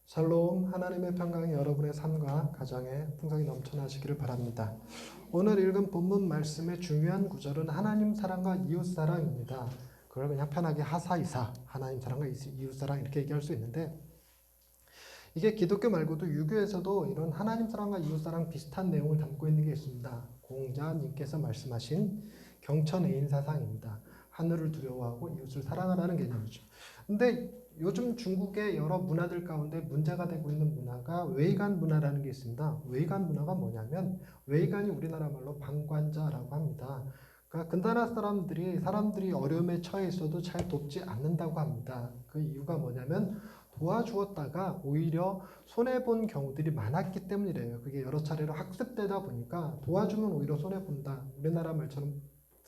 샬롬, 하나님의 평강이 여러분의 삶과 가정에 풍성히 넘쳐나시기를 바랍니다. 오늘 읽은 본문 말씀의 중요한 구절은 하나님 사랑과 이웃 사랑입니다. 그걸 그냥 편하게 하사이사, 하나님 사랑과 이웃 사랑 이렇게 얘기할 수 있는데, 이게 기독교 말고도 유교에서도 이런 하나님 사랑과 이웃 사랑 비슷한 내용을 담고 있는 게 있습니다. 공자님께서 말씀하신 경천애인 사상입니다. 하늘을 두려워하고 이웃을 사랑하라는 개념이죠. 근데 요즘 중국의 여러 문화들 가운데 문제가 되고 있는 문화가 웨이간 문화라는 게 있습니다. 웨이간 문화가 뭐냐면, 웨이간이 우리나라 말로 방관자라고 합니다. 그러니까 근단화 사람들이 어려움에 처해 있어도 잘 돕지 않는다고 합니다. 그 이유가 뭐냐면 도와주었다가 오히려 손해본 경우들이 많았기 때문이래요. 그게 여러 차례로 학습되다 보니까 도와주면 오히려 손해본다. 우리나라 말처럼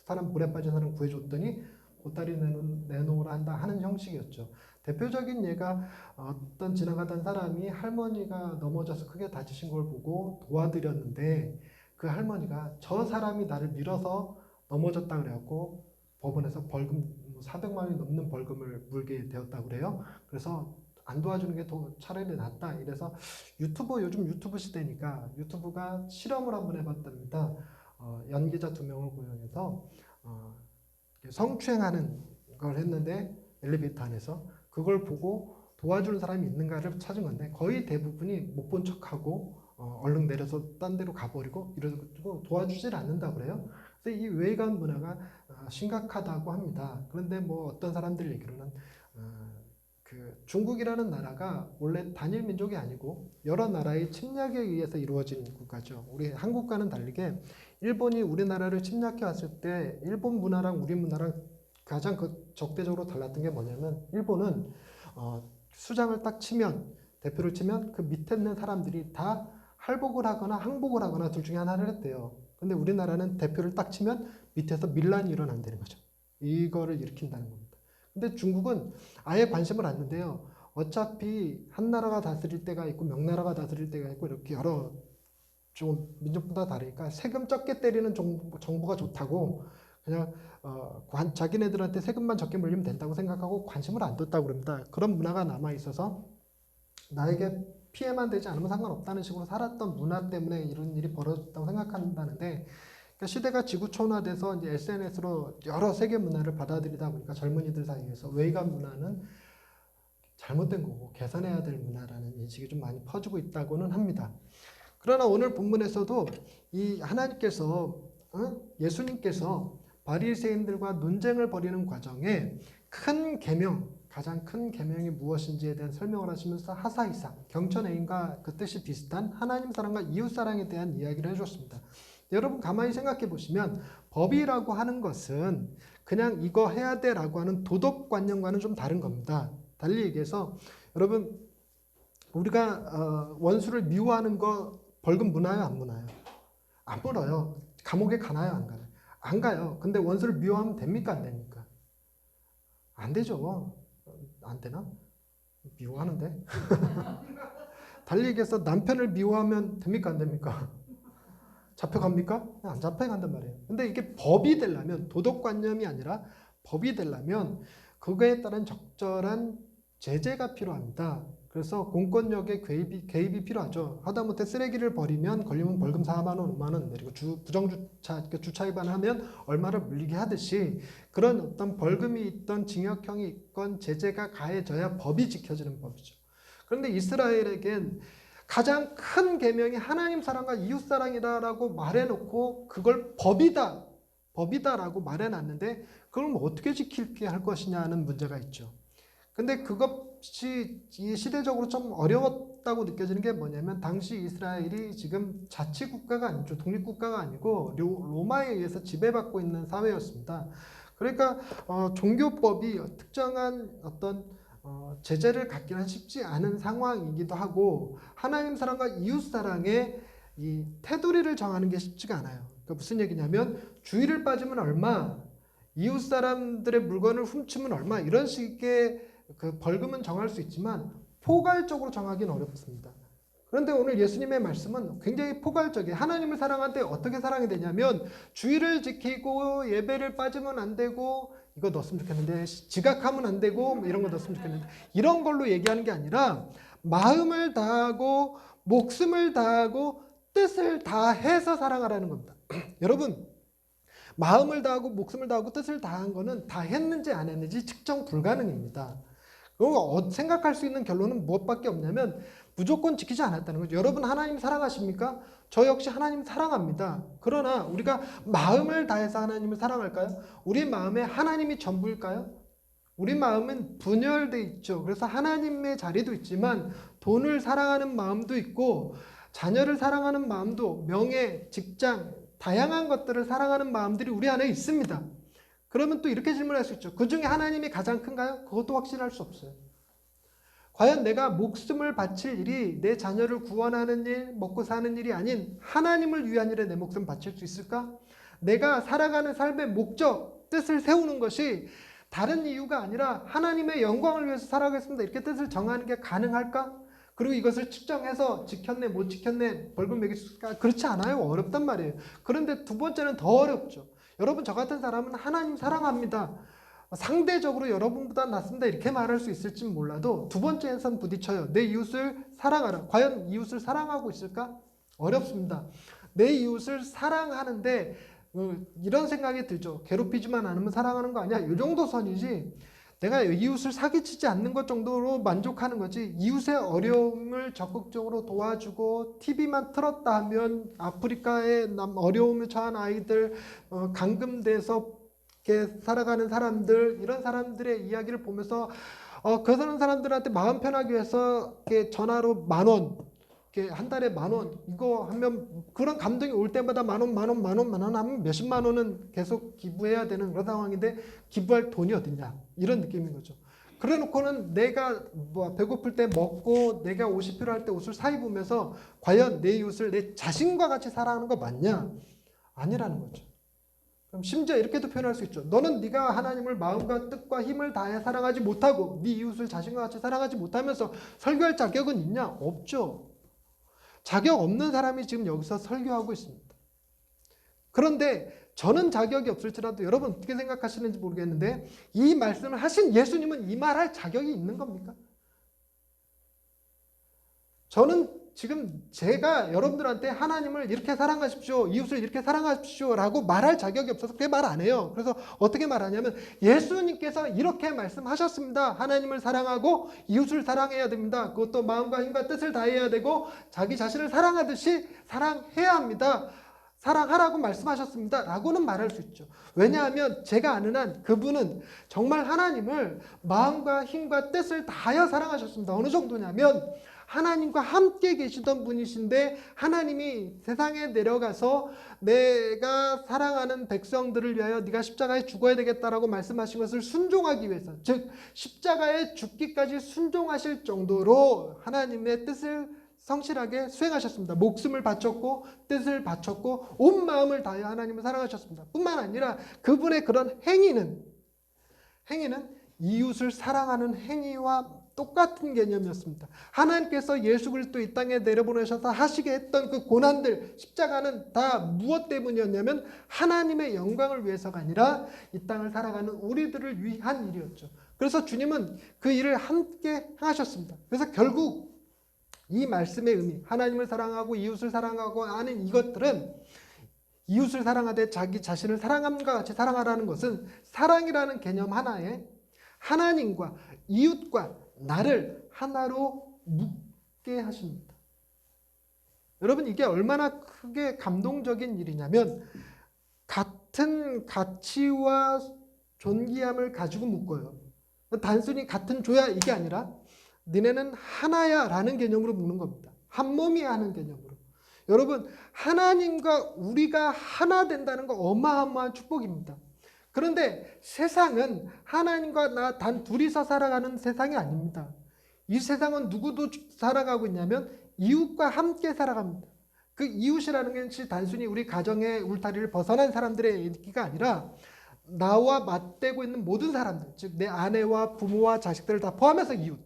사람 물에 빠진 사람 구해줬더니 보따리 내놓으라 한다 하는 형식이었죠. 대표적인 예가 어떤 지나가던 사람이 할머니가 넘어져서 크게 다치신 걸 보고 도와드렸는데, 그 할머니가 저 사람이 나를 밀어서 넘어졌다 그래갖고 법원에서 벌금 400만 원이 넘는 벌금을 물게 되었다고 그래요. 그래서 안 도와주는 게 더 차라리 낫다. 이래서 요즘 유튜브 시대니까 유튜브가 실험을 한번 해봤답니다. 연기자 2명을 고용해서 성추행하는 걸 했는데, 엘리베이터 안에서 그걸 보고 도와주는 사람이 있는가를 찾은 건데, 거의 대부분이 못 본 척하고 얼른 내려서 딴 데로 가버리고 이러고 도와주질 않는다고 그래요. 그래서 이 외관 문화가 심각하다고 합니다. 그런데 뭐 어떤 사람들 얘기로는 그 중국이라는 나라가 원래 단일 민족이 아니고 여러 나라의 침략에 의해서 이루어진 국가죠. 우리 한국과는 다르게 일본이 우리나라를 침략해 왔을 때 일본 문화랑 우리 문화랑 가장 적대적으로 달랐던 게 뭐냐면, 일본은 수장을 딱 치면, 대표를 치면 그 밑에 있는 사람들이 다 할복을 하거나 항복을 하거나 둘 중에 하나를 했대요. 근데 우리나라는 대표를 딱 치면 밑에서 밀란이 일어난다는 거죠. 이거를 일으킨다는 겁니다. 근데 중국은 아예 관심을 안 는데요. 어차피 한 나라가 다스릴 때가 있고 명나라가 다스릴 때가 있고 이렇게 여러 좀 민족보다 다르니까 세금 적게 때리는 정부가 좋다고, 그냥 자기네들한테 세금만 적게 물리면 된다고 생각하고 관심을 안 뒀다고 그럽니다. 그런 문화가 남아 있어서 나에게 피해만 되지 않으면 상관없다는 식으로 살았던 문화 때문에 이런 일이 벌어졌다고 생각한다는데, 그러니까 시대가 지구촌화돼서 이제 SNS로 여러 세계 문화를 받아들이다 보니까 젊은이들 사이에서 외관 문화는 잘못된 거고 개선해야 될 문화라는 인식이 좀 많이 퍼지고 있다고는 합니다. 그러나 오늘 본문에서도 이 하나님께서 예수님께서 바리새인들과 논쟁을 벌이는 과정에 큰 계명, 가장 큰 계명이 무엇인지에 대한 설명을 하시면서 하사이사, 경천애인과 그 뜻이 비슷한 하나님 사랑과 이웃 사랑에 대한 이야기를 해줬습니다. 여러분 가만히 생각해 보시면 법이라고 하는 것은 그냥 이거 해야 돼라고 하는 도덕관념과는 좀 다른 겁니다. 달리 얘기해서 여러분, 우리가 원수를 미워하는 거 벌금 무나요, 안 무나요? 안 물어요. 감옥에 가나요, 안 가나요? 안 가요. 근데 원수를 미워하면 됩니까, 안 됩니까? 안 되죠. 안 되나? 미워하는데. 달리 얘기해서 남편을 미워하면 됩니까, 안 됩니까? 잡혀갑니까? 안 잡혀간단 말이에요. 근데 이게 법이 되려면, 도덕관념이 아니라 법이 되려면 그거에 따른 적절한 제재가 필요합니다. 그래서 공권력의 개입이 필요하죠. 하다못해 쓰레기를 버리면 걸리면 벌금 4만 원, 5만 원 내리고 주차 위반하면 얼마를 물리게 하듯이, 그런 어떤 벌금이 있던 징역형이 있건 제재가 가해져야 법이 지켜지는 법이죠. 그런데 이스라엘에겐 가장 큰 계명이 하나님 사랑과 이웃 사랑이다라고 말해놓고 그걸 법이다라고 말해놨는데, 그걸 뭐 어떻게 지키게 할 것이냐는 문제가 있죠. 근데 그것이 시대적으로 좀 어려웠다고 느껴지는 게 뭐냐면, 당시 이스라엘이 지금 자치국가가 아니죠. 독립국가가 아니고 로마에 의해서 지배받고 있는 사회였습니다. 그러니까 종교법이 특정한 어떤 제재를 갖기는 쉽지 않은 상황이기도 하고, 하나님 사랑과 이웃 사랑의 이 테두리를 정하는 게 쉽지가 않아요. 그러니까 무슨 얘기냐면, 주의를 빠지면 얼마, 이웃 사람들의 물건을 훔치면 얼마, 이런 식의 그 벌금은 정할 수 있지만 포괄적으로 정하기는 어렵습니다. 그런데 오늘 예수님의 말씀은 굉장히 포괄적이에요. 하나님을 사랑하는데 어떻게 사랑이 되냐면, 주의를 지키고 예배를 빠지면 안 되고, 이거 넣었으면 좋겠는데, 지각하면 안 되고, 이런 거 넣었으면 좋겠는데, 이런 걸로 얘기하는 게 아니라 마음을 다하고 목숨을 다하고 뜻을 다해서 사랑하라는 겁니다. 여러분, 마음을 다하고 목숨을 다하고 뜻을 다한 거는 다 했는지 안 했는지 측정 불가능입니다. 생각할 수 있는 결론은 무엇밖에 없냐면 무조건 지키지 않았다는 거죠. 여러분 하나님 사랑하십니까? 저 역시 하나님 사랑합니다. 그러나 우리가 마음을 다해서 하나님을 사랑할까요? 우리 마음에 하나님이 전부일까요? 우리 마음은 분열돼 있죠. 그래서 하나님의 자리도 있지만 돈을 사랑하는 마음도 있고 자녀를 사랑하는 마음도, 명예, 직장, 다양한 것들을 사랑하는 마음들이 우리 안에 있습니다. 그러면 또 이렇게 질문할 수 있죠. 그 중에 하나님이 가장 큰가요? 그것도 확신할 수 없어요. 과연 내가 목숨을 바칠 일이 내 자녀를 구원하는 일, 먹고 사는 일이 아닌 하나님을 위한 일에 내 목숨을 바칠 수 있을까? 내가 살아가는 삶의 목적, 뜻을 세우는 것이 다른 이유가 아니라 하나님의 영광을 위해서 살아가겠습니다. 이렇게 뜻을 정하는 게 가능할까? 그리고 이것을 측정해서 지켰네, 못 지켰네, 벌금 매길 수 있을까? 그렇지 않아요. 어렵단 말이에요. 그런데 두 번째는 더 어렵죠. 여러분, 저 같은 사람은 하나님 사랑합니다. 상대적으로 여러분보다 낫습니다. 이렇게 말할 수 있을지 몰라도 두 번째에선 부딪혀요. 내 이웃을 사랑하라. 과연 이웃을 사랑하고 있을까? 어렵습니다. 내 이웃을 사랑하는데 이런 생각이 들죠. 괴롭히지만 않으면 사랑하는 거 아니야? 이 정도 선이지. 내가 이웃을 사기치지 않는 것 정도로 만족하는 거지. 이웃의 어려움을 적극적으로 도와주고 TV만 틀었다 하면 아프리카에 어려움을 처한 아이들, 감금돼서 이렇게 살아가는 사람들, 이런 사람들의 이야기를 보면서 그런 사람들한테 마음 편하기 위해서 이렇게 전화로 10,000원, 이렇게 한 달에 10,000원 이거 하면 그런 감동이 올 때마다 10,000원 하면 몇십만 원은 계속 기부해야 되는 그런 상황인데 기부할 돈이 어딨냐 이런 느낌인 거죠. 그래 놓고는 내가 배고플 때 먹고 내가 옷이 필요할 때 옷을 사 입으면서 과연 내 이웃을 내 자신과 같이 사랑하는 거 맞냐? 아니라는 거죠. 그럼 심지어 이렇게도 표현할 수 있죠. 너는 네가 하나님을 마음과 뜻과 힘을 다해 사랑하지 못하고 네 이웃을 자신과 같이 사랑하지 못하면서 설교할 자격은 있냐? 없죠. 자격 없는 사람이 지금 여기서 설교하고 있습니다. 그런데 저는 자격이 없을지라도 여러분 어떻게 생각하시는지 모르겠는데 이 말씀을 하신 예수님은 이 말할 자격이 있는 겁니까? 저는 지금 제가 여러분들한테 하나님을 이렇게 사랑하십시오, 이웃을 이렇게 사랑하십시오 라고 말할 자격이 없어서 그게 말 안 해요. 그래서 어떻게 말하냐면 예수님께서 이렇게 말씀하셨습니다. 하나님을 사랑하고 이웃을 사랑해야 됩니다. 그것도 마음과 힘과 뜻을 다해야 되고 자기 자신을 사랑하듯이 사랑해야 합니다. 사랑하라고 말씀하셨습니다 라고는 말할 수 있죠. 왜냐하면 제가 아는 한 그분은 정말 하나님을 마음과 힘과 뜻을 다하여 사랑하셨습니다. 어느 정도냐면 하나님과 함께 계시던 분이신데 하나님이 세상에 내려가서 내가 사랑하는 백성들을 위하여 네가 십자가에 죽어야 되겠다라고 말씀하신 것을 순종하기 위해서, 즉 십자가에 죽기까지 순종하실 정도로 하나님의 뜻을 성실하게 수행하셨습니다. 목숨을 바쳤고 뜻을 바쳤고 온 마음을 다하여 하나님을 사랑하셨습니다. 뿐만 아니라 그분의 그런 행위는 이웃을 사랑하는 행위와 똑같은 개념이었습니다. 하나님께서 예수 그리스도 이 땅에 내려보내셔서 하시게 했던 그 고난들, 십자가는 다 무엇 때문이었냐면 하나님의 영광을 위해서가 아니라 이 땅을 살아가는 우리들을 위한 일이었죠. 그래서 주님은 그 일을 함께 하셨습니다. 그래서 결국 이 말씀의 의미, 하나님을 사랑하고 이웃을 사랑하고 하는 이것들은 이웃을 사랑하되 자기 자신을 사랑함과 같이 사랑하라는 것은 사랑이라는 개념 하나에 하나님과 이웃과 나를 하나로 묶게 하십니다. 여러분 이게 얼마나 크게 감동적인 일이냐면 같은 가치와 존귀함을 가지고 묶어요. 단순히 같은 조야 이게 아니라 너네는 하나야 라는 개념으로 묶는 겁니다. 한 몸이야 하는 개념으로. 여러분 하나님과 우리가 하나 된다는 거 어마어마한 축복입니다. 그런데 세상은 하나님과 나 단 둘이서 살아가는 세상이 아닙니다. 이 세상은 누구도 살아가고 있냐면 이웃과 함께 살아갑니다. 그 이웃이라는 것이 단순히 우리 가정의 울타리를 벗어난 사람들의 얘기가 아니라 나와 맞대고 있는 모든 사람들, 즉 내 아내와 부모와 자식들을 다 포함해서 이웃.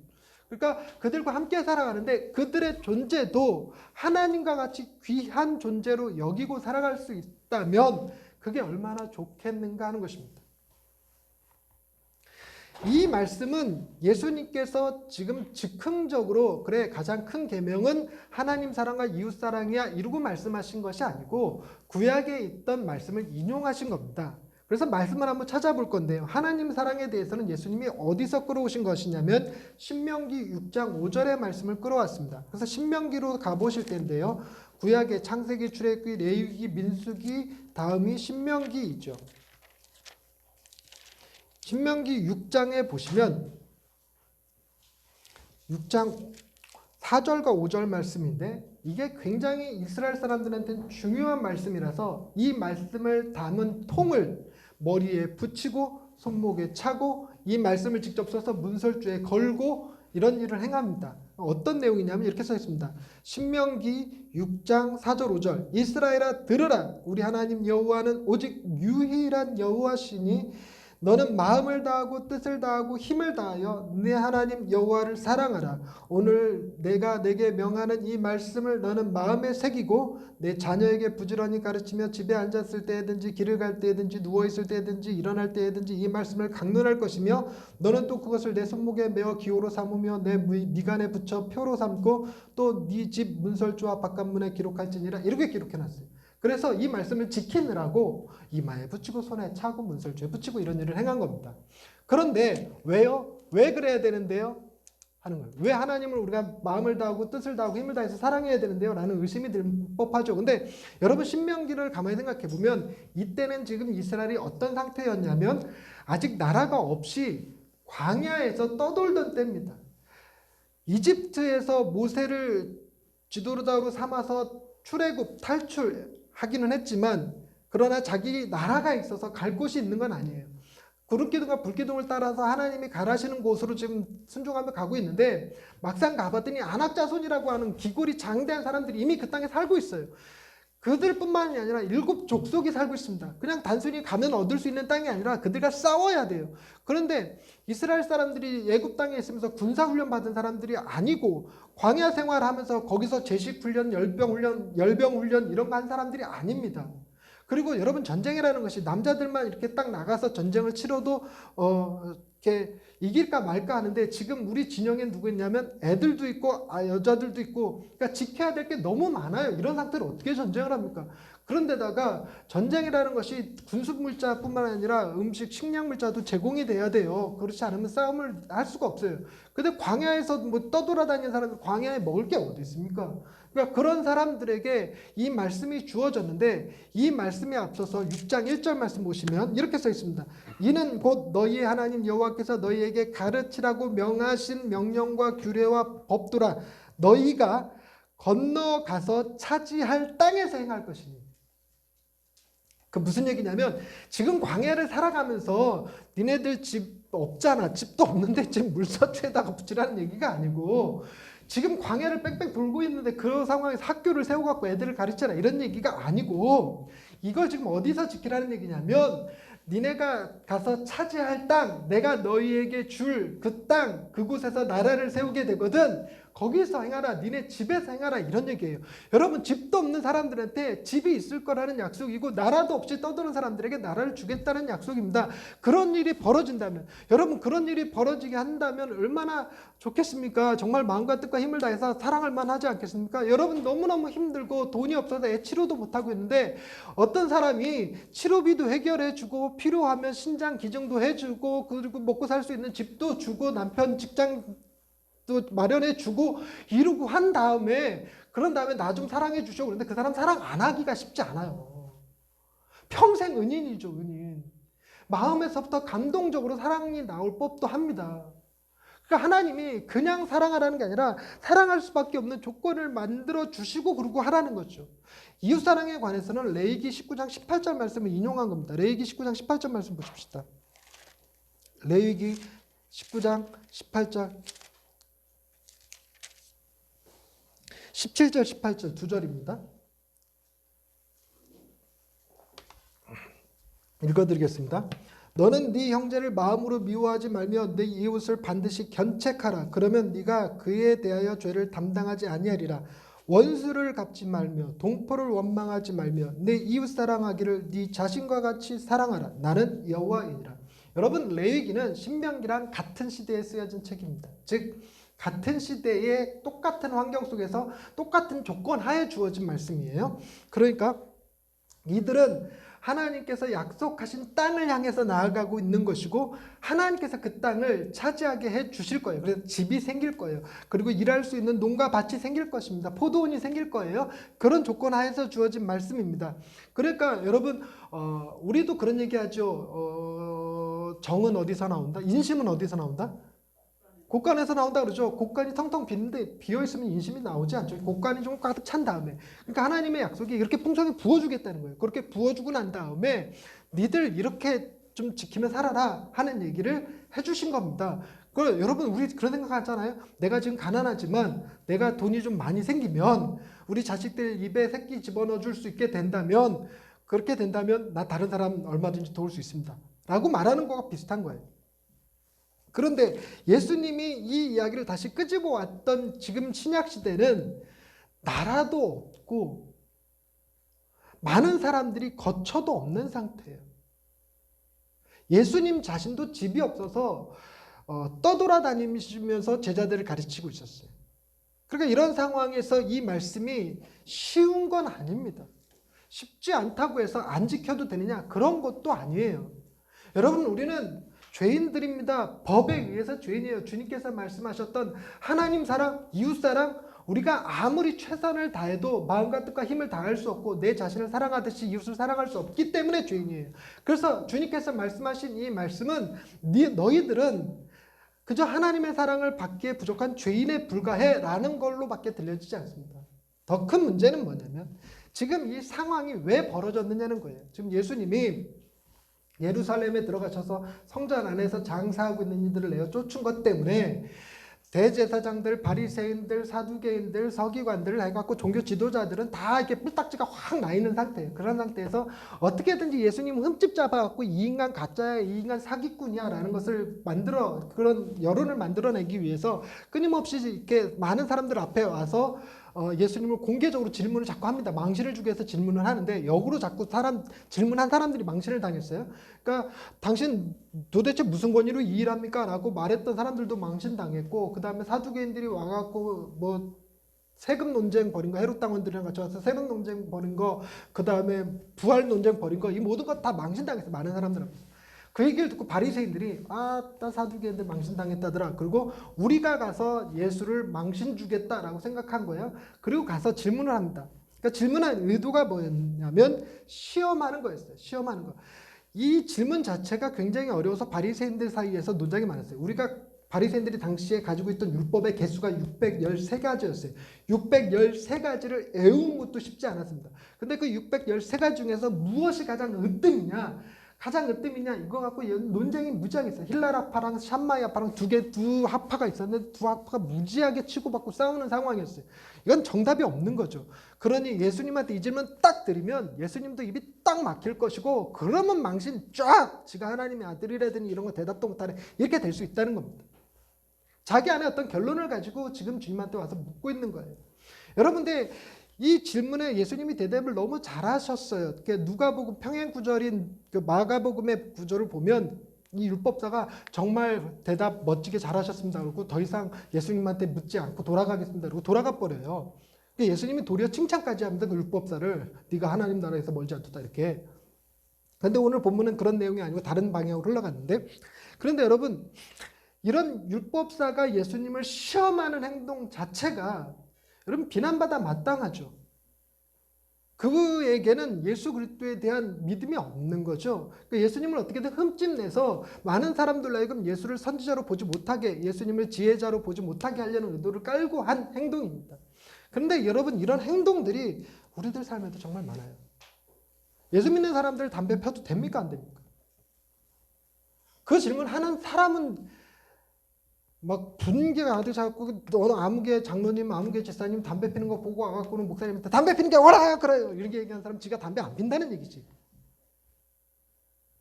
그러니까 그들과 함께 살아가는데 그들의 존재도 하나님과 같이 귀한 존재로 여기고 살아갈 수 있다면 그게 얼마나 좋겠는가 하는 것입니다. 이 말씀은 예수님께서 지금 즉흥적으로 그래 가장 큰 계명은 하나님 사랑과 이웃 사랑이야 이러고 말씀하신 것이 아니고 구약에 있던 말씀을 인용하신 겁니다. 그래서 말씀을 한번 찾아볼 건데요. 하나님 사랑에 대해서는 예수님이 어디서 끌어오신 것이냐면 신명기 6장 5절의 말씀을 끌어왔습니다. 그래서 신명기로 가보실 텐데요. 구약의 창세기, 출애굽기, 레위기, 민수기 다음이 신명기이죠. 신명기 6장에 보시면 6장 4절과 5절 말씀인데 이게 굉장히 이스라엘 사람들한테는 중요한 말씀이라서 이 말씀을 담은 통을 머리에 붙이고 손목에 차고 이 말씀을 직접 써서 문설주에 걸고 이런 일을 행합니다. 어떤 내용이냐면 이렇게 써 있습니다. 신명기 6장 4절 5절 이스라엘아 들으라 우리 하나님 여호와는 오직 유일한 여호와시니 너는 마음을 다하고 뜻을 다하고 힘을 다하여 내 하나님 여호와를 사랑하라. 오늘 내가 내게 명하는 이 말씀을 너는 마음에 새기고 내 자녀에게 부지런히 가르치며 집에 앉았을 때든지 길을 갈 때든지 누워있을 때든지 일어날 때든지 이 말씀을 강론할 것이며 너는 또 그것을 내 손목에 메어 기호로 삼으며 내 미간에 붙여 표로 삼고 또 네 집 문설주와 바깥문에 기록할지니라 이렇게 기록해놨어요. 그래서 이 말씀을 지키느라고 이마에 붙이고 손에 차고 문설주에 붙이고 이런 일을 행한 겁니다. 그런데 왜요? 왜 그래야 되는데요? 하는 거예요. 왜 하나님을 우리가 마음을 다하고 뜻을 다하고 힘을 다해서 사랑해야 되는데요? 라는 의심이 들 법하죠. 근데 여러분 신명기를 가만히 생각해 보면 이때는 지금 이스라엘이 어떤 상태였냐면 아직 나라가 없이 광야에서 떠돌던 때입니다. 이집트에서 모세를 지도자로 삼아서 출애굽 탈출하기는 했지만 그러나 자기 나라가 있어서 갈 곳이 있는 건 아니에요. 구름기둥과 불기둥을 따라서 하나님이 가라시는 곳으로 지금 순종하며 가고 있는데 막상 가봤더니 아낙 자손이라고 하는 기골이 장대한 사람들이 이미 그 땅에 살고 있어요. 그들뿐만이 아니라 7 족속이 살고 있습니다. 그냥 단순히 가면 얻을 수 있는 땅이 아니라 그들과 싸워야 돼요. 그런데 이스라엘 사람들이 애굽 땅에 있으면서 군사훈련 받은 사람들이 아니고 광야 생활하면서 거기서 제식훈련, 열병훈련 이런 거 한 사람들이 아닙니다. 그리고 여러분 전쟁이라는 것이 남자들만 이렇게 딱 나가서 전쟁을 치러도 이렇게 이길까 말까 하는데 지금 우리 진영에 누구 있냐면 애들도 있고 여자들도 있고 그러니까 지켜야 될 게 너무 많아요. 이런 상태로 어떻게 전쟁을 합니까? 그런데다가 전쟁이라는 것이 군수물자뿐만 아니라 음식, 식량물자도 제공이 돼야 돼요. 그렇지 않으면 싸움을 할 수가 없어요. 근데 광야에서 뭐 떠돌아다니는 사람들 광야에 먹을 게 어디 있습니까? 그러니까 그런 사람들에게 이 말씀이 주어졌는데 이 말씀에 앞서서 6장 1절 말씀 보시면 이렇게 써 있습니다. 이는 곧 너희의 하나님 여호와께서 너희에게 가르치라고 명하신 명령과 규례와 법도라 너희가 건너가서 차지할 땅에서 행할 것이니. 그 무슨 얘기냐면 지금 광야를 살아가면서 니네들 집 없잖아. 집도 없는데 지금 물서추에다가 붙이라는 얘기가 아니고 지금 광야를 뺑뺑 돌고 있는데 그 상황에서 학교를 세워갖고 애들을 가르쳐라 이런 얘기가 아니고 이걸 지금 어디서 지키라는 얘기냐면 니네가 가서 차지할 땅, 내가 너희에게 줄 그 땅, 그곳에서 나라를 세우게 되거든. 거기서 행하라. 니네 집에서 행하라. 이런 얘기예요. 여러분 집도 없는 사람들한테 집이 있을 거라는 약속이고 나라도 없이 떠드는 사람들에게 나라를 주겠다는 약속입니다. 그런 일이 벌어진다면 여러분 그런 일이 벌어지게 한다면 얼마나 좋겠습니까? 정말 마음과 뜻과 힘을 다해서 사랑할 만하지 않겠습니까? 여러분 너무너무 힘들고 돈이 없어서 애 치료도 못하고 있는데 어떤 사람이 치료비도 해결해주고 필요하면 신장 기증도 해주고 그리고 먹고 살 수 있는 집도 주고 남편 직장도 마련해주고 이러고 한 다음에 그런 다음에 나 좀 사랑해 주셔. 그런데 그 사람 사랑 안 하기가 쉽지 않아요. 평생 은인이죠, 은인. 마음에서부터 감동적으로 사랑이 나올 법도 합니다. 그러니까 하나님이 그냥 사랑하라는 게 아니라 사랑할 수밖에 없는 조건을 만들어 주시고 그러고 하라는 거죠. 이웃사랑에 관해서는 레위기 19장 18절 말씀을 인용한 겁니다. 레위기 19장 18절 말씀 보십시다. 레위기 19장 18절 17절 18절 두 절입니다. 읽어드리겠습니다. 너는 네 형제를 마음으로 미워하지 말며 네 이웃을 반드시 견책하라. 그러면 네가 그에 대하여 죄를 담당하지 아니하리라. 원수를 갚지 말며 동포를 원망하지 말며 내 이웃 사랑하기를 네 자신과 같이 사랑하라. 나는 여호와이니라. 여러분, 레위기는 신명기랑 같은 시대에 쓰여진 책입니다. 즉 같은 시대의 똑같은 환경 속에서 똑같은 조건 하에 주어진 말씀이에요. 그러니까 이들은 하나님께서 약속하신 땅을 향해서 나아가고 있는 것이고 하나님께서 그 땅을 차지하게 해 주실 거예요. 그래서 집이 생길 거예요. 그리고 일할 수 있는 농가 밭이 생길 것입니다. 포도원이 생길 거예요. 그런 조건 하에서 주어진 말씀입니다. 그러니까 여러분, 우리도 그런 얘기하죠. 정은 어디서 나온다? 인심은 어디서 나온다? 곡간에서 나온다 그러죠. 곡간이 텅텅 비는데 비어있으면 인심이 나오지 않죠. 곡간이 좀 가득 찬 다음에. 그러니까 하나님의 약속이 이렇게 풍성히 부어주겠다는 거예요. 그렇게 부어주고 난 다음에 니들 이렇게 좀 지키며 살아라 하는 얘기를 해주신 겁니다. 여러분, 우리 그런 생각 하잖아요. 내가 지금 가난하지만 내가 돈이 좀 많이 생기면 우리 자식들 입에 새끼 집어넣어 줄 수 있게 된다면, 그렇게 된다면 나 다른 사람 얼마든지 도울 수 있습니다 라고 말하는 거가 비슷한 거예요. 그런데 예수님이 이 이야기를 다시 끄집어 왔던 지금 신약시대는 나라도 없고 많은 사람들이 거처도 없는 상태예요. 예수님 자신도 집이 없어서 떠돌아다니면서 제자들을 가르치고 있었어요. 그러니까 이런 상황에서 이 말씀이 쉬운 건 아닙니다. 쉽지 않다고 해서 안 지켜도 되느냐? 그런 것도 아니에요. 여러분, 우리는 죄인들입니다. 법에 의해서 죄인이에요. 주님께서 말씀하셨던 하나님 사랑, 이웃 사랑, 우리가 아무리 최선을 다해도 마음과 뜻과 힘을 다할 수 없고 내 자신을 사랑하듯이 이웃을 사랑할 수 없기 때문에 죄인이에요. 그래서 주님께서 말씀하신 이 말씀은 너희들은 그저 하나님의 사랑을 받기에 부족한 죄인에 불과해 라는 걸로밖에 들려지지 않습니다. 더 큰 문제는 뭐냐면 지금 이 상황이 왜 벌어졌느냐는 거예요. 지금 예수님이 예루살렘에 들어가셔서 성전 안에서 장사하고 있는 이들을 내어 쫓은 것 때문에 대제사장들, 바리새인들, 사두개인들, 서기관들 해갖고 종교 지도자들은 다 이렇게 뿔딱지가 확 나 있는 상태예요. 그런 상태에서 어떻게든지 예수님을 흠집 잡아갖고 이 인간 가짜야, 이 인간 사기꾼이야라는 것을 그런 여론을 만들어내기 위해서 끊임없이 이렇게 많은 사람들 앞에 와서 예수님을 공개적으로 질문을 자꾸 합니다. 망신을 주기 위해서 질문을 하는데 역으로 자꾸 질문한 사람들이 망신을 당했어요. 그러니까 당신 도대체 무슨 권위로 이 일합니까? 라고 말했던 사람들도 망신당했고, 그 다음에 사두개인들이 와갖고 뭐 세금 논쟁 벌인 거, 헤롯 당원들이랑 같이 와서 세금 논쟁 벌인 거, 그 다음에 부활 논쟁 벌인 거, 이 모든 것 다 망신당했어요. 많은 사람들 앞에서. 그 얘기를 듣고 바리새인들이 아따 사두개인들 망신당했다더라. 그리고 우리가 가서 예수를 망신 주겠다라고 생각한 거예요. 그리고 가서 질문을 합니다. 그러니까 질문한 의도가 뭐였냐면 시험하는 거였어요. 시험하는 거. 이 질문 자체가 굉장히 어려워서 바리새인들 사이에서 논쟁이 많았어요. 우리가 바리새인들이 당시에 가지고 있던 율법의 개수가 613가지였어요. 613가지를 외우는 것도 쉽지 않았습니다. 근데 그 613가지 중에서 무엇이 가장 으뜸이냐? 가장 으뜸이냐? 이거 갖고 논쟁이 무지하게 있어요. 힐라라파랑 샴마이아파랑 두 하파가 있었는데 두 하파가 무지하게 치고받고 싸우는 상황이었어요. 이건 정답이 없는 거죠. 그러니 예수님한테 이 질문 딱 드리면 예수님도 입이 딱 막힐 것이고, 그러면 망신 쫙, 지가 하나님의 아들이라더니 이런 거 대답도 못하네, 이렇게 될 수 있다는 겁니다. 자기 안에 어떤 결론을 가지고 지금 주님한테 와서 묻고 있는 거예요. 여러분들, 이 질문에 예수님이 대답을 너무 잘하셨어요. 누가복음 평행 구절인 그 마가복음의 구절을 보면 이 율법사가 정말 대답 멋지게 잘하셨습니다. 그리고 더 이상 예수님한테 묻지 않고 돌아가겠습니다. 그리고 돌아가 버려요. 예수님이 도리어 칭찬까지 합니다. 그 율법사를. 네가 하나님 나라에서 멀지 않다 이렇게. 그런데 오늘 본문은 그런 내용이 아니고 다른 방향으로 흘러갔는데, 그런데 여러분, 이런 율법사가 예수님을 시험하는 행동 자체가 여러분 비난받아 마땅하죠. 그에게는 예수 그리스도에 대한 믿음이 없는 거죠. 그러니까 예수님을 어떻게든 흠집내서 많은 사람들로 하여금 예수를 선지자로 보지 못하게, 예수님을 지혜자로 보지 못하게 하려는 의도를 깔고 한 행동입니다. 그런데 여러분, 이런 행동들이 우리들 삶에도 정말 많아요. 예수 믿는 사람들 담배 펴도 됩니까? 안 됩니까? 그 질문하는 사람은 막 분개가 가득 차고, 어느 아무개 장로님, 아무개 집사님 담배 피는 거 보고 와갖고는 목사님한테 담배 피는 게 옳아요, 그래요, 이렇게 얘기하는 사람 지가 담배 안 핀다는 얘기지.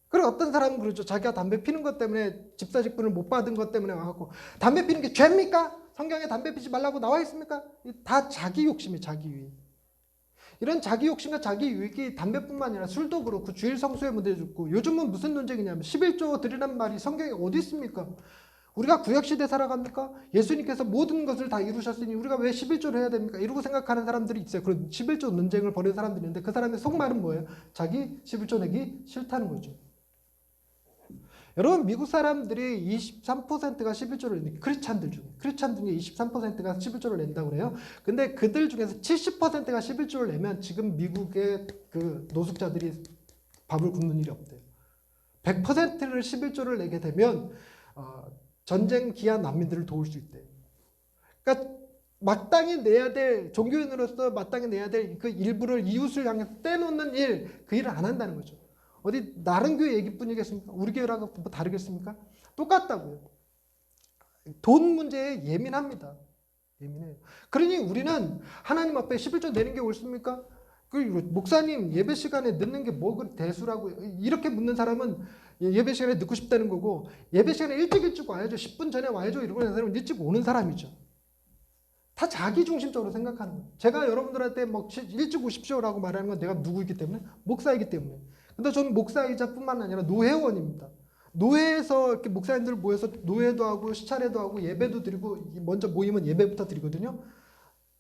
그리고 어떤 사람은 그러죠. 자기가 담배 피는 것 때문에 집사 직분을 못 받은 것 때문에 와갖고 담배 피는 게 죄입니까? 성경에 담배 피지 말라고 나와 있습니까? 다 자기 욕심이 자기 위. 이런 자기 욕심과 자기 유익이 담배뿐만 아니라 술도 그렇고 주일 성수의 문제도 있고 요즘은 무슨 논쟁이냐면 11조 드리란 말이 성경에 어디 있습니까? 우리가 구약시대 살아갑니까? 예수님께서 모든 것을 다 이루셨으니 우리가 왜 11조를 해야 됩니까? 이러고 생각하는 사람들이 있어요. 그런 11조 논쟁을 벌이는 사람들이 있는데 그 사람의 속말은 뭐예요? 자기 11조 내기 싫다는 거죠. 여러분 미국 사람들이 23%가 11조를 내 크리스찬들 중에 23%가 11조를 낸다고 그래요. 근데 그들 중에서 70%가 11조를 내면 지금 미국의 그 노숙자들이 밥을 굶는 일이 없대요. 100%를 11조를 내게 되면 전쟁 기한 난민들을 도울 수 있대요. 그러니까 마땅히 내야 될 종교인으로서 마땅히 내야 될 그 일부를 이웃을 향해 떼놓는 일, 그 일을 안 한다는 거죠. 어디 다른 교회 얘기뿐이겠습니까? 우리 교회랑 뭐 다르겠습니까? 똑같다고요. 돈 문제에 예민합니다. 예민해요. 그러니 우리는 하나님 앞에 11조 내는 게 옳습니까? 그리고 목사님 예배 시간에 늦는 게 뭐 그 대수라고 이렇게 묻는 사람은 예배 시간에 늦고 싶다는 거고 예배 시간에 일찍 와야죠. 10분 전에 와야죠. 이러고 있는 사람은 일찍 오는 사람이죠. 다 자기 중심적으로 생각하는 거예요. 제가 여러분들한테 뭐 일찍 오십시오라고 말하는 건 내가 누구이기 때문에? 목사이기 때문에. 근데 저는 목사이자 뿐만 아니라 노회원입니다. 노회에서 이렇게 목사님들 모여서 노회도 하고 시차례도 하고 예배도 드리고 먼저 모이면 예배부터 드리거든요.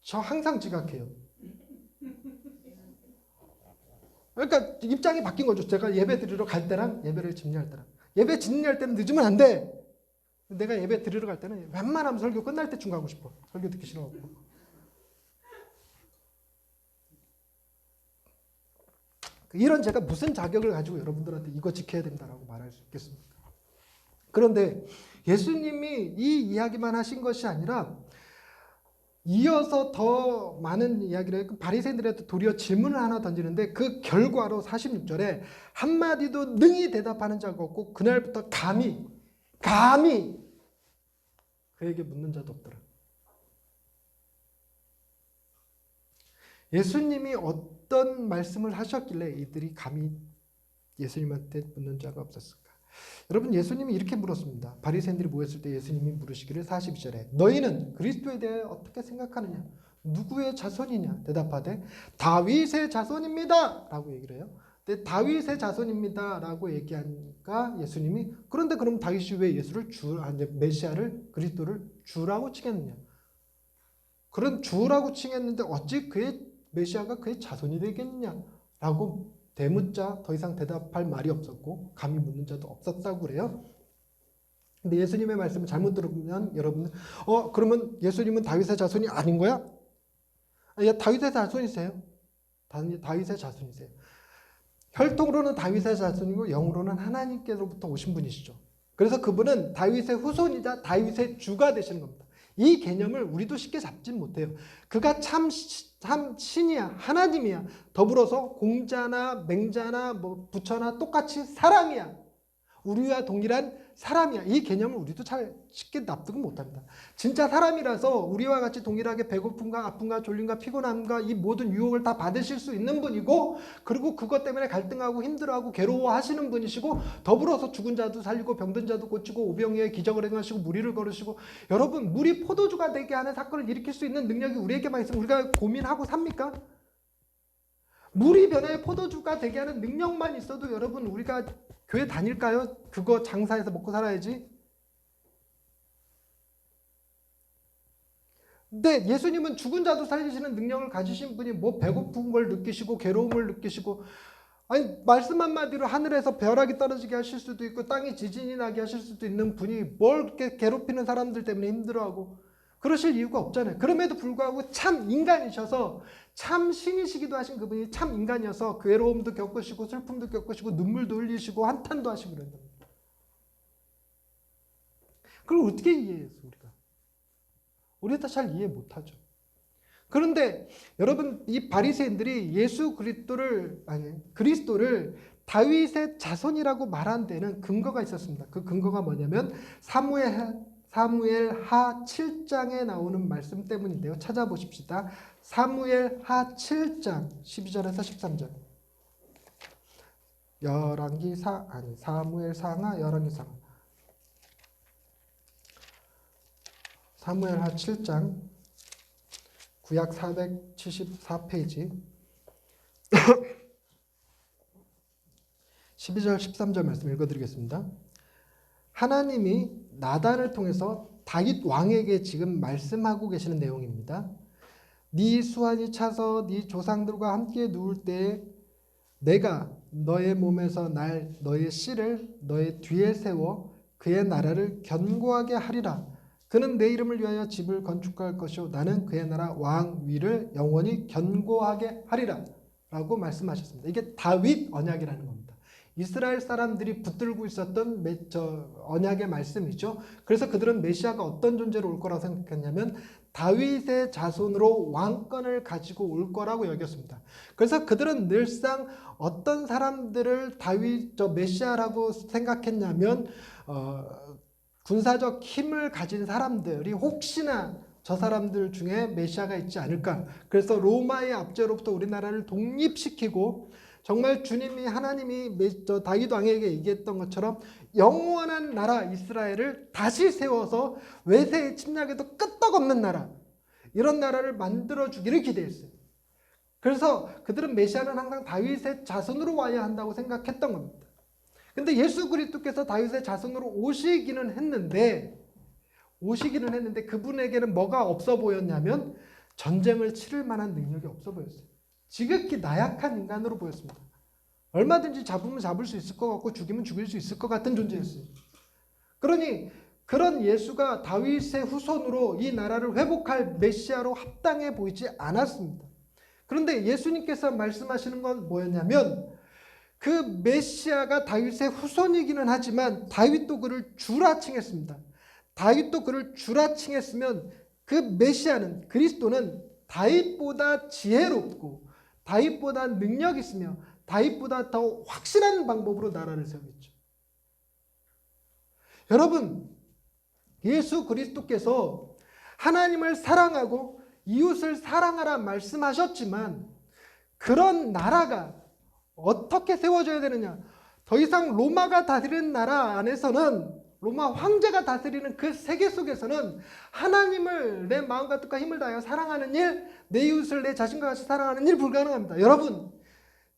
저 항상 지각해요. 그러니까 입장이 바뀐 거죠. 제가 예배 드리러 갈 때랑 예배를 집례할 때랑. 예배 집례할 때는 늦으면 안 돼. 내가 예배 드리러 갈 때는 웬만하면 설교 끝날 때쯤 가고 싶어. 설교 듣기 싫어하고. 이런 제가 무슨 자격을 가지고 여러분들한테 이거 지켜야 된다라고 말할 수 있겠습니까? 그런데 예수님이 이 이야기만 하신 것이 아니라 이어서 더 많은 이야기를 바리새인들한테 도리어 질문을 하나 던지는데 그 결과로 46절에 한마디도 능히 대답하는 자가 없고 그날부터 감히 그에게 묻는 자도 없더라. 예수님이 어떤 말씀을 하셨길래 이들이 감히 예수님한테 묻는 자가 없었을까? 여러분 예수님이 이렇게 물었습니다. 바리새인들이 모였을 때 예수님이 물으시기를 42절에 너희는 그리스도에 대해 어떻게 생각하느냐? 누구의 자손이냐? 대답하되 다윗의 자손입니다 라고 얘기를 해요. 근데 다윗의 자손입니다 라고 얘기하니까 예수님이 그런데 그럼 다윗이 왜 예수를 메시아를 그리스도를 주라고 칭했느냐? 그런 주라고 칭했는데 어찌 그의 메시아가 그의 자손이 되겠느냐라고 대묻자 더 이상 대답할 말이 없었고 감히 묻는 자도 없었다고 그래요. 근데 예수님의 말씀을 잘못 들으면 여러분은 그러면 예수님은 다윗의 자손이 아닌 거야? 아니, 다윗의 자손이세요. 다윗의 자손이세요. 혈통으로는 다윗의 자손이고 영으로는 하나님께로부터 오신 분이시죠. 그래서 그분은 다윗의 후손이자 다윗의 주가 되시는 겁니다. 이 개념을 우리도 쉽게 잡지 못해요. 그가 참 신이야, 하나님이야. 더불어서 공자나 맹자나 뭐 부처나 똑같이 사람이야. 우리와 동일한 사람이야. 이 개념을 우리도 잘 쉽게 납득은 못합니다. 진짜 사람이라서 우리와 같이 동일하게 배고픔과 아픔과 졸림과 피곤함과 이 모든 유혹을 다 받으실 수 있는 분이고 그리고 그것 때문에 갈등하고 힘들어하고 괴로워하시는 분이시고 더불어서 죽은 자도 살리고 병든 자도 고치고 오병이어의 기적을 행하시고 무리를 걸으시고 여러분 물이 포도주가 되게 하는 사건을 일으킬 수 있는 능력이 우리에게만 있으면 우리가 고민하고 삽니까? 물이 변해 포도주가 되게 하는 능력만 있어도 여러분 우리가 교회 다닐까요? 그거 장사해서 먹고 살아야지. 근데 예수님은 죽은 자도 살리시는 능력을 가지신 분이 뭐 배고픈 걸 느끼시고 괴로움을 느끼시고 아니 말씀 한마디로 하늘에서 벼락이 떨어지게 하실 수도 있고 땅에 지진이 나게 하실 수도 있는 분이 뭘 이렇게 괴롭히는 사람들 때문에 힘들어하고 그러실 이유가 없잖아요. 그럼에도 불구하고 참 인간이셔서 참 신이시기도 하신 그분이 참 인간이어서 괴로움도 겪으시고 슬픔도 겪으시고 눈물도 흘리시고 한탄도 하시고 그런다. 그걸 어떻게 이해해서 우리가 잘 이해 못하죠. 그런데 여러분 이 바리새인들이 예수 그리스도를 다윗의 자손이라고 말한 데는 근거가 있었습니다. 그 근거가 뭐냐면 사무엘하 7장에 나오는 말씀 때문인데요. 찾아보십시다. 사무엘하 7장 12절에서 13절. 사무엘상하 열왕기상하. 사무엘하 7장 구약 474페이지 12절 13절 말씀 읽어드리겠습니다. 하나님이 나단을 통해서 다윗 왕에게 지금 말씀하고 계시는 내용입니다. 네 수완이 차서 네 조상들과 함께 누울 때에 내가 너의 몸에서 너의 씨를 너의 뒤에 세워 그의 나라를 견고하게 하리라. 그는 내 이름을 위하여 집을 건축할 것이요 나는 그의 나라 왕 위를 영원히 견고하게 하리라 라고 말씀하셨습니다. 이게 다윗 언약이라는 겁니다. 이스라엘 사람들이 붙들고 있었던 언약의 말씀이죠. 그래서 그들은 메시아가 어떤 존재로 올 거라고 생각했냐면 다윗의 자손으로 왕권을 가지고 올 거라고 여겼습니다. 그래서 그들은 늘상 어떤 사람들을 메시아라고 생각했냐면 군사적 힘을 가진 사람들이 혹시나 저 사람들 중에 메시아가 있지 않을까. 그래서 로마의 압제로부터 우리나라를 독립시키고 정말 주님이 하나님이 다윗 왕에게 얘기했던 것처럼 영원한 나라 이스라엘을 다시 세워서 외세의 침략에도 끄떡없는 나라, 이런 나라를 만들어주기를 기대했어요. 그래서 그들은 메시아는 항상 다윗의 자손으로 와야 한다고 생각했던 겁니다. 근데 예수 그리스도께서 다윗의 자손으로 오시기는 했는데 그분에게는 뭐가 없어 보였냐면 전쟁을 치를 만한 능력이 없어 보였어요. 지극히 나약한 인간으로 보였습니다. 얼마든지 잡으면 잡을 수 있을 것 같고 죽이면 죽일 수 있을 것 같은 존재였어요. 그러니 그런 예수가 다윗의 후손으로 이 나라를 회복할 메시아로 합당해 보이지 않았습니다. 그런데 예수님께서 말씀하시는 건 뭐였냐면 그 메시아가 다윗의 후손이기는 하지만 다윗도 그를 주라 칭했습니다. 다윗도 그를 주라 칭했으면 그 메시아는, 그리스도는 다윗보다 지혜롭고 다윗보다 능력 있으며 다윗보다 더 확실한 방법으로 나라를 세우겠죠. 여러분, 예수 그리스도께서 하나님을 사랑하고 이웃을 사랑하라 말씀하셨지만 그런 나라가 어떻게 세워져야 되느냐? 더 이상 로마가 다스리는 나라 안에서는, 로마 황제가 다스리는 그 세계 속에서는 하나님을 내 마음과 뜻과 힘을 다하여 사랑하는 일, 내 이웃을 내 자신과 같이 사랑하는 일 불가능합니다. 여러분,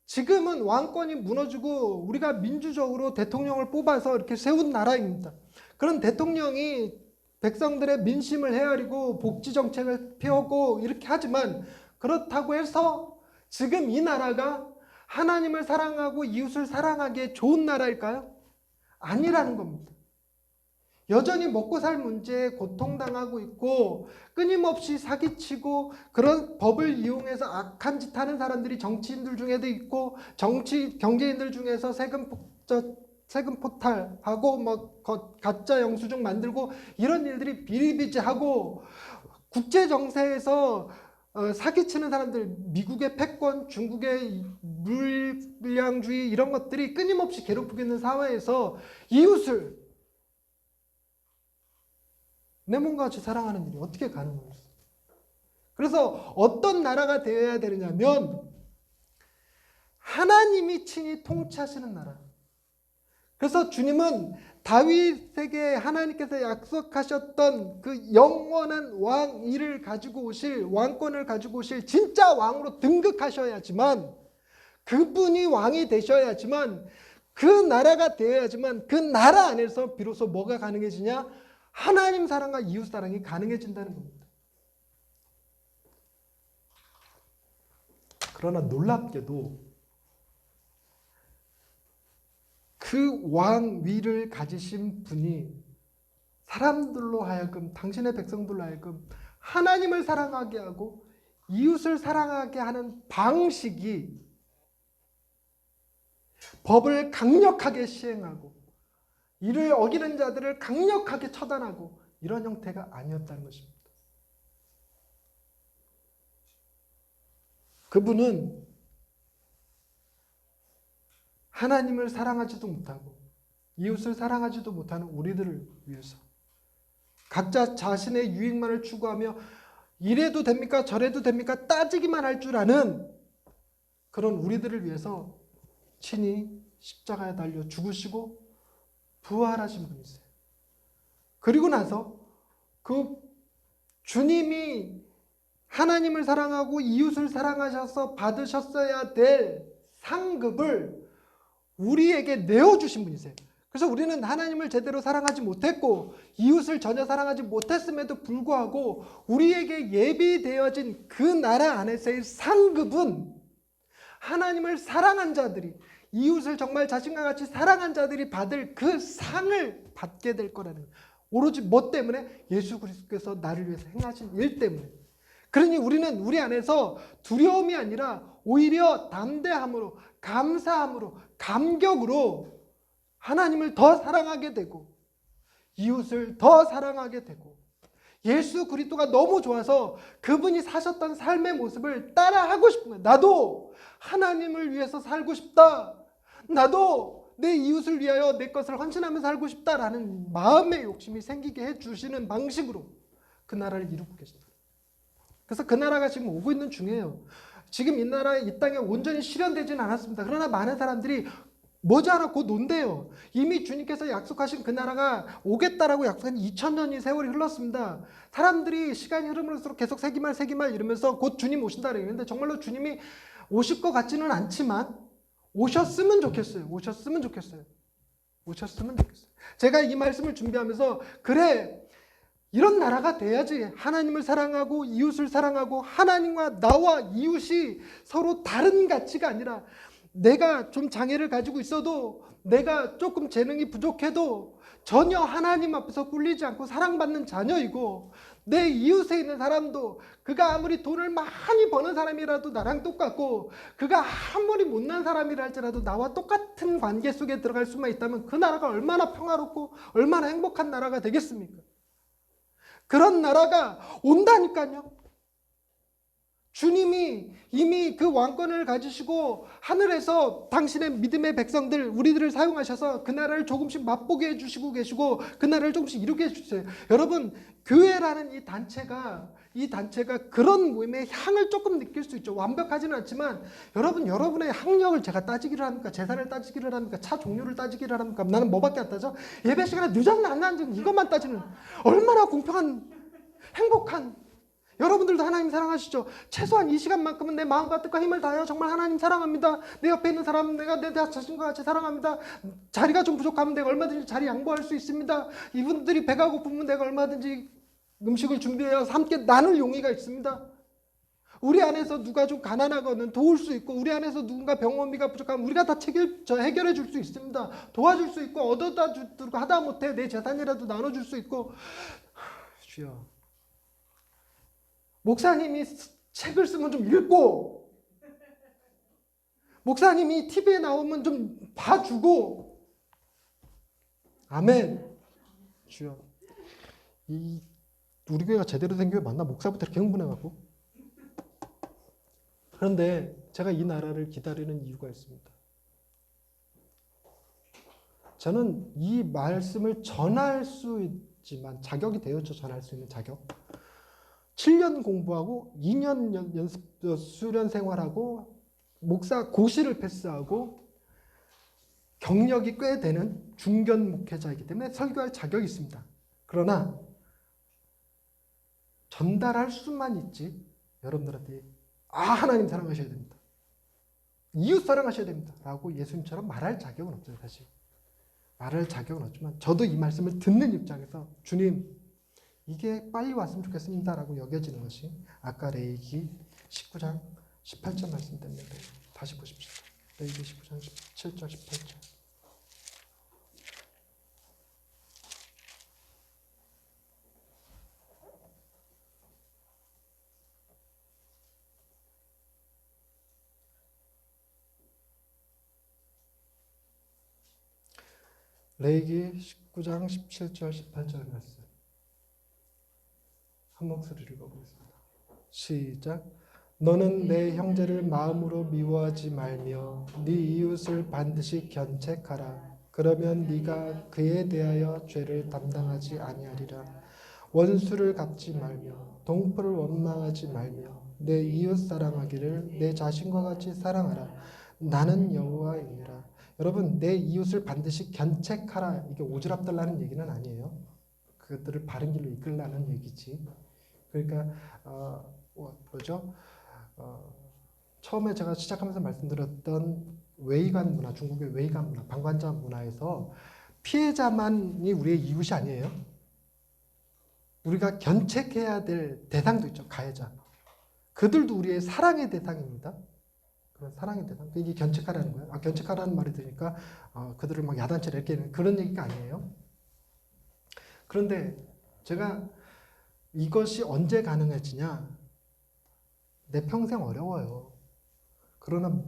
지금은 왕권이 무너지고 우리가 민주적으로 대통령을 뽑아서 이렇게 세운 나라입니다. 그런 대통령이 백성들의 민심을 헤아리고 복지 정책을 펴고 이렇게 하지만 그렇다고 해서 지금 이 나라가 하나님을 사랑하고 이웃을 사랑하기에 좋은 나라일까요? 아니라는 겁니다. 여전히 먹고 살 문제에 고통당하고 있고 끊임없이 사기치고 그런 법을 이용해서 악한 짓 하는 사람들이 정치인들 중에도 있고 경제인들 중에서 세금 포탈하고 가짜 영수증 만들고 이런 일들이 비일비재하고 국제 정세에서 사기치는 사람들, 미국의 패권, 중국의 물량주의 이런 것들이 끊임없이 괴롭히고 있는 사회에서 이웃을 내 몸과 같이 사랑하는 일이 어떻게 가능합니까? 그래서 어떤 나라가 되어야 되느냐면 하나님이 친히 통치하시는 나라. 그래서 주님은 다윗에게 하나님께서 약속하셨던 그 영원한 왕위를 가지고 오실, 왕권을 가지고 오실 진짜 왕으로 등극하셔야지만, 그분이 왕이 되셔야지만, 그 나라가 되어야지만 그 나라 안에서 비로소 뭐가 가능해지냐? 하나님 사랑과 이웃 사랑이 가능해진다는 겁니다. 그러나 놀랍게도 그 왕위를 가지신 분이 사람들로 하여금, 당신의 백성들로 하여금 하나님을 사랑하게 하고 이웃을 사랑하게 하는 방식이 법을 강력하게 시행하고 이를 어기는 자들을 강력하게 처단하고 이런 형태가 아니었다는 것입니다. 그분은 하나님을 사랑하지도 못하고 이웃을 사랑하지도 못하는 우리들을 위해서 각자 자신의 유익만을 추구하며 이래도 됩니까? 저래도 됩니까? 따지기만 할 줄 아는 그런 우리들을 위해서 친히 십자가에 달려 죽으시고 부활하신 분이세요. 그리고 나서 그 주님이 하나님을 사랑하고 이웃을 사랑하셔서 받으셨어야 될 상급을 우리에게 내어주신 분이세요. 그래서 우리는 하나님을 제대로 사랑하지 못했고 이웃을 전혀 사랑하지 못했음에도 불구하고 우리에게 예비되어진 그 나라 안에서의 상급은 하나님을 사랑한 자들이, 이웃을 정말 자신과 같이 사랑한 자들이 받을 그 상을 받게 될 거라는 거예요. 오로지 뭐 때문에? 예수 그리스도께서 나를 위해서 행하신 일 때문에. 그러니 우리는 우리 안에서 두려움이 아니라 오히려 담대함으로, 감사함으로, 감격으로 하나님을 더 사랑하게 되고 이웃을 더 사랑하게 되고 예수 그리스도가 너무 좋아서 그분이 사셨던 삶의 모습을 따라하고 싶은 거예요. 나도 하나님을 위해서 살고 싶다. 나도 내 이웃을 위하여 내 것을 헌신하며 살고 싶다라는 마음의 욕심이 생기게 해주시는 방식으로 그 나라를 이루고 계십니다. 그래서 그 나라가 지금 오고 있는 중이에요. 지금 이 나라, 이 땅에 온전히 실현되지는 않았습니다. 그러나 많은 사람들이 머지않아 곧 온대요. 이미 주님께서 약속하신 그 나라가 오겠다라고 약속한 2000년이 세월이 흘렀습니다. 사람들이 시간이 흐름을수록 계속 세기말 이러면서 곧 주님 오신다 그랬는데 정말로 주님이 오실 것 같지는 않지만 오셨으면 좋겠어요. 오셨으면 좋겠어요. 제가 이 말씀을 준비하면서 그래, 이런 나라가 돼야지. 하나님을 사랑하고 이웃을 사랑하고 하나님과 나와 이웃이 서로 다른 가치가 아니라 내가 좀 장애를 가지고 있어도 내가 조금 재능이 부족해도 전혀 하나님 앞에서 꿀리지 않고 사랑받는 자녀이고 내 이웃에 있는 사람도 그가 아무리 돈을 많이 버는 사람이라도 나랑 똑같고 그가 아무리 못난 사람이라 할지라도 나와 똑같은 관계 속에 들어갈 수만 있다면 그 나라가 얼마나 평화롭고 얼마나 행복한 나라가 되겠습니까? 그런 나라가 온다니까요. 주님이 이미 그 왕권을 가지시고 하늘에서 당신의 믿음의 백성들, 우리들을 사용하셔서 그 나라를 조금씩 맛보게 해주시고 계시고 그 나라를 조금씩 이루게 해주세요. 여러분, 교회라는 이 단체가 그런 모임의 향을 조금 느낄 수 있죠. 완벽하지는 않지만 여러분, 여러분의 학력을 제가 따지기를 합니까? 재산을 따지기를 합니까? 차 종류를 따지기를 합니까? 나는 뭐밖에 안 따져? 예배 시간에 늦었나 안 늦었나 이것만 따지는 얼마나 공평한, 행복한, 여러분들도 하나님 사랑하시죠? 최소한 이 시간만큼은 내 마음과 뜻과 힘을 다하여 정말 하나님 사랑합니다. 내 옆에 있는 사람 내가 내 자신과 같이 사랑합니다. 자리가 좀 부족하면 내가 얼마든지 자리 양보할 수 있습니다. 이분들이 배가 고프면 내가 얼마든지 음식을 준비해서 함께 나눌 용의가 있습니다. 우리 안에서 누가 좀 가난하거든 도울 수 있고 우리 안에서 누군가 병원비가 부족하면 우리가 다 해결해 줄 수 있습니다. 도와줄 수 있고 얻어다 주고 하다못해 내 재산이라도 나눠줄 수 있고. 주여, 목사님이 책을 쓰면 좀 읽고 목사님이 TV에 나오면 좀 봐주고. 아멘. 주여, 우리 교회가 제대로 된 교회 맞나? 목사부터 이렇게 흥분해갖고. 그런데 제가 이 나라를 기다리는 이유가 있습니다. 저는 이 말씀을 전할 수 있지만 자격이 되었죠. 전할 수 있는 자격. 7년 공부하고 2년 연습 수련 생활하고 목사 고시를 패스하고 경력이 꽤 되는 중견 목회자이기 때문에 설교할 자격이 있습니다. 그러나 전달할 수만 있지 여러분들한테 하나님 사랑하셔야 됩니다. 이웃 사랑하셔야 됩니다. 라고 예수님처럼 말할 자격은 없어요. 사실 말할 자격은 없지만 저도 이 말씀을 듣는 입장에서 주님 이게 빨리 왔으면 좋겠습니다 라고 여겨지는 것이 아까 레위기 19장 18절 말씀 때문에 다시 보십시오. 레위기 19장 17절 18절. 레위기 19장 17절 18절 말씀 한 목소리를 읽어보겠습니다. 시작. 너는 내 형제를 마음으로 미워하지 말며 네 이웃을 반드시 견책하라. 그러면 네가 그에 대하여 죄를 담당하지 아니하리라. 원수를 갚지 말며 동포를 원망하지 말며 내 이웃 사랑하기를 내 자신과 같이 사랑하라. 나는 여호와이니라. 여러분, 내 이웃을 반드시 견책하라. 이게 오지랖달라는 얘기는 아니에요. 그것들을 바른 길로 이끌라는 얘기지. 그러니까 뭐죠? 처음에 제가 시작하면서 말씀드렸던 웨이관 문화, 중국의 웨이관 문화, 방관자 문화에서 피해자만이 우리의 이웃이 아니에요. 우리가 견책해야 될 대상도 있죠. 가해자. 그들도 우리의 사랑의 대상입니다. 그런 사랑의 대상. 이게 견책하라는 거예요. 견책하라는 말이 들으니까 그들을 막 야단치라 이렇게 그런 얘기가 아니에요. 그런데 제가 이것이 언제 가능해지냐? 내 평생 어려워요. 그러나